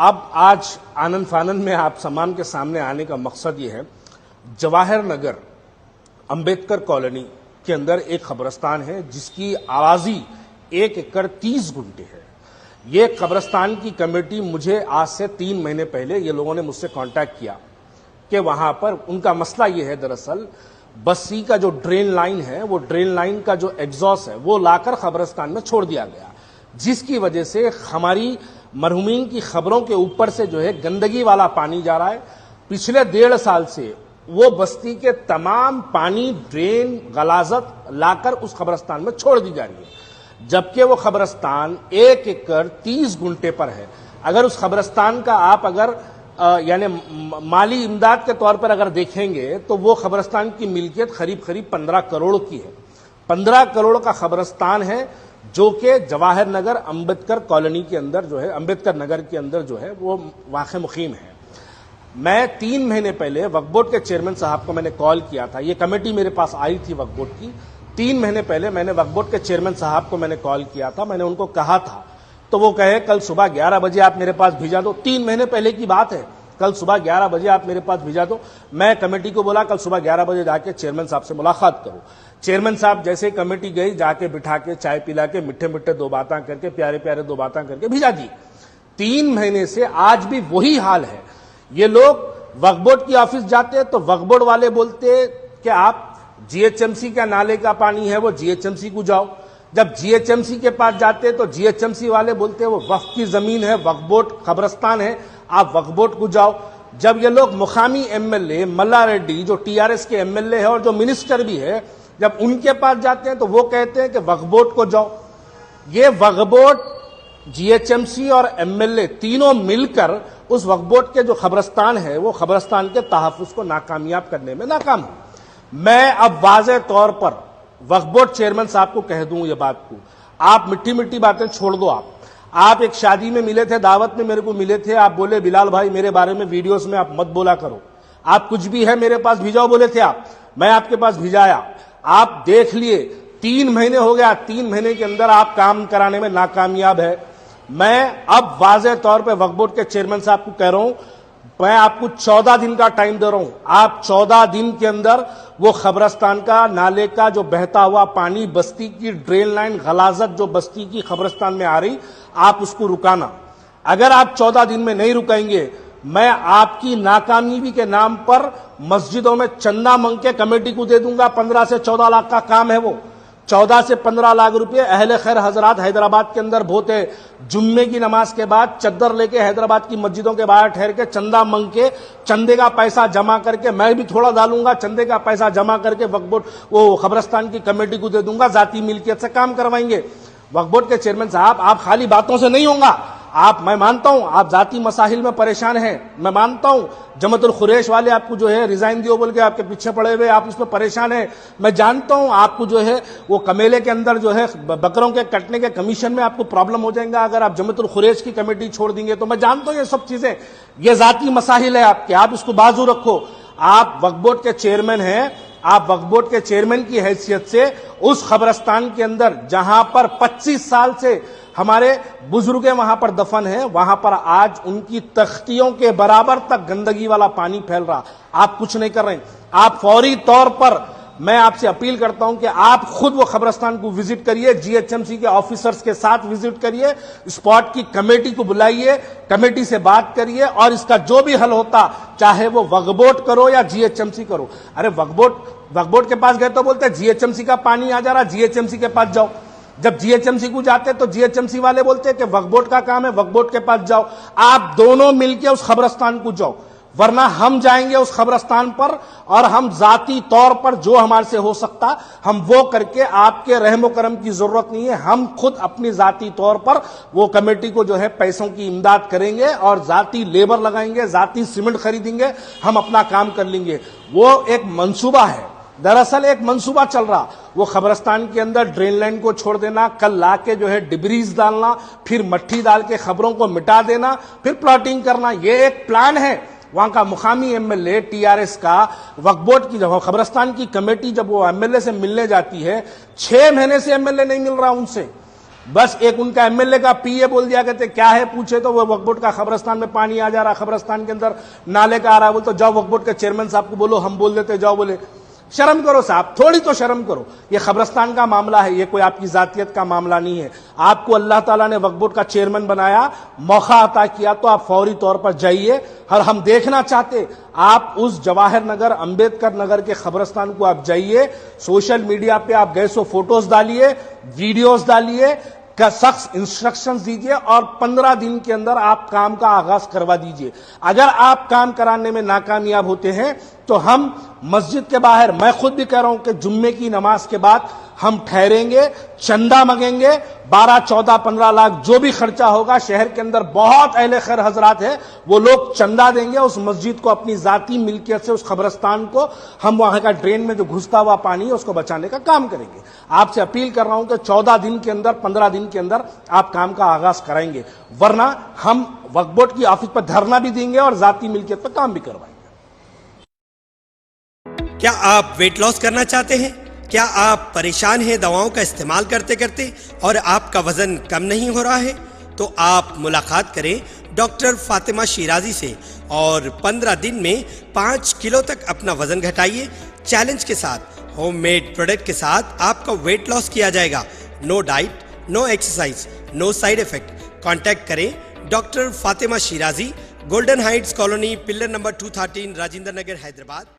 अब आज आनंद फानंद में आप तमाम के सामने आने का मकसद ये है, जवाहर नगर अंबेडकर कॉलोनी के अंदर एक कब्रिस्तान है जिसकी आवाजी 1 एकड़ 30 गुंठे है। ये कब्रिस्तान की कमेटी मुझे आज से 3 महीने पहले ये लोगों ने मुझसे कांटेक्ट किया कि वहां पर उनका मसला ये है, दरअसल बस्ती का जो ड्रेन लाइन है, वो ड्रेन लाइन का जो एग्जॉस्ट है वो लाकर कब्रिस्तान में छोड़ दिया गया, जिसकी वजह से हमारी मरहुमीन की खबरों के ऊपर से जो है गंदगी वाला पानी जा रहा है। पिछले 1.5 साल से वो बस्ती के तमाम पानी, ड्रेन, गलाजत लाकर उस कब्रिस्तान में छोड़ दी जा रही है, जबकि वो कब्रिस्तान 1 एकड़ 30 गुंठे पर है। अगर उस कब्रिस्तान का आप अगर यानी माली इमदाद के तौर पर अगर देखेंगे तो वो कब्रिस्तान की मिल्कियत करीब 15 करोड़ की है। 15 करोड़ का कब्रिस्तान है जो कि जवाहर नगर अंबेडकर कॉलोनी के अंदर जो है, अंबेडकर नगर के अंदर जो है वो वाक़ मुक़ीम है। मैं 3 महीने पहले वक्फ बोर्ड के चेयरमैन साहब को मैंने कॉल किया था, ये कमेटी मेरे पास आई थी वक्फ बोर्ड की। 3 महीने पहले मैंने वक्फ बोर्ड के चेयरमैन साहब को मैंने कॉल किया था, मैंने उनको कहा था, तो वो कहे कल सुबह 11 बजे आप मेरे पास भिजा दो। 3 महीने पहले की बात है, कल सुबह 11 बजे आप मेरे पास भिजा दो। मैं कमेटी को बोला कल सुबह 11 बजे जाके चेयरमैन साहब से मुलाकात करो। चेयरमैन साहब जैसे कमेटी गई, जाके बिठा के चाय पिला के मीठे मीठे 2 बातें करके, प्यारे प्यारे 2 बातें करके भिजा दी। 3 महीने से आज भी वही हाल है। ये लोग वक्फ बोर्ड की ऑफिस जाते तो वक्फ बोर्ड वाले बोलते कि आप जीएचएमसी का नाले का पानी है वो जीएचएमसी को जाओ। जब जीएचएमसी के पास जाते तो जीएचएमसी वाले बोलते वो वक्फ की जमीन है, वक्फ बोर्ड कब्रिस्तान है, आप वक्फ बोर्ड को जाओ। जब ये लोग मुकामी एमएलए मल्ला रेड्डी जो टीआरएस के एमएलए है और जो मिनिस्टर भी है, जब उनके पास जाते हैं तो वो कहते हैं कि वक्फ बोर्ड को जाओ। ये वक्फ बोर्ड, जीएचएमसी और एमएलए तीनों मिलकर उस वक्फ बोर्ड के जो कब्रिस्तान है वो कब्रिस्तान के तहफ्फुज़ को नाकामयाब करने में नाकाम है। मैं अब वाज़ेह तौर पर वक्फ बोर्ड चेयरमैन साहब को कह दूं ये बात को, आप मिट्टी मिट्टी बातें छोड़ दो। आप एक शादी में मिले थे, दावत में मेरे को मिले थे, आप बोले बिलाल भाई मेरे बारे में वीडियोस में आप मत बोला करो, आप कुछ भी है मेरे पास भिजाओ बोले थे आप, मैं आपके पास भिजाया, आप देख लिए। 3 महीने हो गया, 3 महीने के अंदर आप काम कराने में नाकामयाब है। मैं अब वाज़ेह तौर पे वक्फ बोर्ड के चेयरमैन साहब को कह रहा हूं, मैं आपको 14 दिन का टाइम दे रहा हूं। आप 14 दिन के अंदर वो कब्रिस्तान का नाले का जो बहता हुआ पानी, बस्ती की ड्रेन लाइन, गलाजत जो बस्ती की कब्रिस्तान में आ रही, आप उसको रुकाना। अगर आप 14 दिन में नहीं रुकाएंगे, मैं आपकी नाकामयाबी के नाम पर मस्जिदों में चंदा मांग के कमेटी को दे दूंगा। 15 से 14 लाख का काम है वो। 14 से 15 लाख रुपए अहले खैर हजरात हैदराबाद के अंदर बहुत है। जुम्मे की नमाज के बाद चद्दर लेके हैदराबाद की मस्जिदों के बाहर ठहर के चंदा मांग के, चंदे का पैसा जमा करके, मैं भी थोड़ा डालूंगा, चंदे का पैसा जमा करके वक्फ बोर्ड वो कब्रिस्तान की कमेटी को दे दूंगा, जाती मिल्कियत से काम करवाएंगे। वक्फ बोर्ड के चेयरमैन साहब, आप खाली बातों से नहीं होगा। आप, मैं मानता हूं आप जाती मसाइल में परेशान हैं, मैं मानता हूं जमातुल खुरैश वाले आपको जो है रिजाइन दियो बोल के आपके पीछे पड़े हुए, आप उसमें परेशान हैं। मैं जानता हूं आपको जो है वो कमेले के अंदर जो है बकरों के कटने के कमीशन में आपको प्रॉब्लम हो जाएगा अगर आप जमातुल खुरैश की कमेटी छोड़ देंगे तो। मैं जानता हूं ये सब चीजें, ये जाती मसाइल है आपके, आप इसको बाजू रखो। आप वक्फ बोर्ड के चेयरमैन हैं, आप वक्फ बोर्ड के चेयरमैन की हैसियत से उस कब्रिस्तान के अंदर जहां पर 25 साल से हमारे बुजुर्ग वहां पर दफन है, वहां पर आज उनकी तख्तियों के बराबर तक गंदगी वाला पानी फैल रहा, आप कुछ नहीं कर रहे हैं। आप फौरी तौर पर, मैं आपसे अपील करता हूं कि आप खुद वो कब्रिस्तान को विजिट करिए, जीएचएमसी के ऑफिसर्स के साथ विजिट करिए, स्पॉट की कमेटी को बुलाइए, कमेटी से बात करिए और इसका जो भी हल होता, चाहे वो वक्फ बोर्ड करो या जीएचएमसी करो। अरे वक्फ बोर्ड के पास गए तो बोलते हैं जीएचएमसी का पानी आ जा रहा, जीएचएमसी के पास जाओ। जब जीएचएमसी को जाते तो जीएचएमसी वाले बोलते हैं कि वक्फ बोर्ड का काम है, वक्फ बोर्ड के पास जाओ। आप दोनों मिलकर उस कब्रिस्तान को जाओ, वरना हम जाएंगे उस कब्रिस्तान पर और हम जाती तौर पर जो हमारे से हो सकता हम वो करके, आपके रहमो करम की जरूरत नहीं है, हम खुद अपनी जाती तौर पर वो कमेटी को जो है पैसों की इमदाद करेंगे और जाती लेबर लगाएंगे, जाती सीमेंट खरीदेंगे, हम अपना काम कर लेंगे। वो एक मंसूबा है, दरअसल एक मंसूबा चल रहा, वो कब्रिस्तान के अंदर ड्रेन लाइन को छोड़ देना, कल लाके जो है डिब्रीज डालना, फिर मट्टी डाल के खबरों को मिटा देना, फिर प्लॉटिंग करना, ये एक प्लान है। वहां का मुकामी एमएलए टीआरएस का वक्फ बोर्ड की जब कब्रिस्तान की कमेटी जब वो एमएलए से मिलने जाती है, 6 महीने से एमएलए नहीं मिल रहा उनसे। बस एक उनका एमएलए का पीए बोल दिया करते क्या है पूछे तो वो वक्फ बोर्ड का खबरस्तान में पानी आ जा रहा, खबरस्तान के अंदर नाले का आ रहा है, बोल तो जाओ वक्फ बोर्ड के चेयरमैन साहब को बोलो, हम बोल देते, जाओ बोले। शर्म करो साहब, थोड़ी तो शर्म करो। ये खबरस्तान का मामला है, ये कोई आपकी जातियत का मामला नहीं है। आपको अल्लाह ताला ने वक्फ बोर्ड का चेयरमैन बनाया, मौका अता किया, तो आप फौरी तौर पर जाइए। और हम देखना चाहते आप उस जवाहर नगर, अंबेडकर नगर के खबरस्तान को आप जाइए, सोशल मीडिया पे आप गए सो फोटोज डालिए, वीडियोज डालिए, का सख्त इंस्ट्रक्शंस दीजिए और 15 दिन के अंदर आप काम का आगाज करवा दीजिए। अगर आप काम कराने में नाकामयाब होते हैं तो हम मस्जिद के बाहर, मैं खुद भी कह रहा हूं कि जुम्मे की नमाज के बाद हम ठहरेंगे, चंदा मांगेंगे, 12, 14, 15 लाख जो भी खर्चा होगा। शहर के अंदर बहुत अहले खैर हजरात है, वो लोग चंदा देंगे, उस मस्जिद को अपनी जाती मिल्कियत से, उस खबरस्तान को, हम वहां का ड्रेन में जो घुसता हुआ पानी है उसको बचाने का काम करेंगे। आपसे अपील कर रहा हूं कि 14 दिन के अंदर, 15 दिन के अंदर आप काम का आगाज कराएंगे, वरना हम वक्फ बोर्ड की ऑफिस पर धरना भी देंगे और जाती मिल्कियत पर काम भी करवाएंगे। क्या आप वेट लॉस करना चाहते हैं? क्या आप परेशान हैं दवाओं का इस्तेमाल करते करते और आपका वजन कम नहीं हो रहा है? तो आप मुलाकात करें डॉक्टर फातिमा शिराजी से और 15 दिन में 5 किलो तक अपना वजन घटाइए। चैलेंज के साथ, होममेड प्रोडक्ट के साथ आपका वेट लॉस किया जाएगा। No diet, no exercise, no side effect. Contact करें doctor Fatima Shirazi, Golden Heights Colony, pillar number 213, Rajendra Nagar, Hyderabad.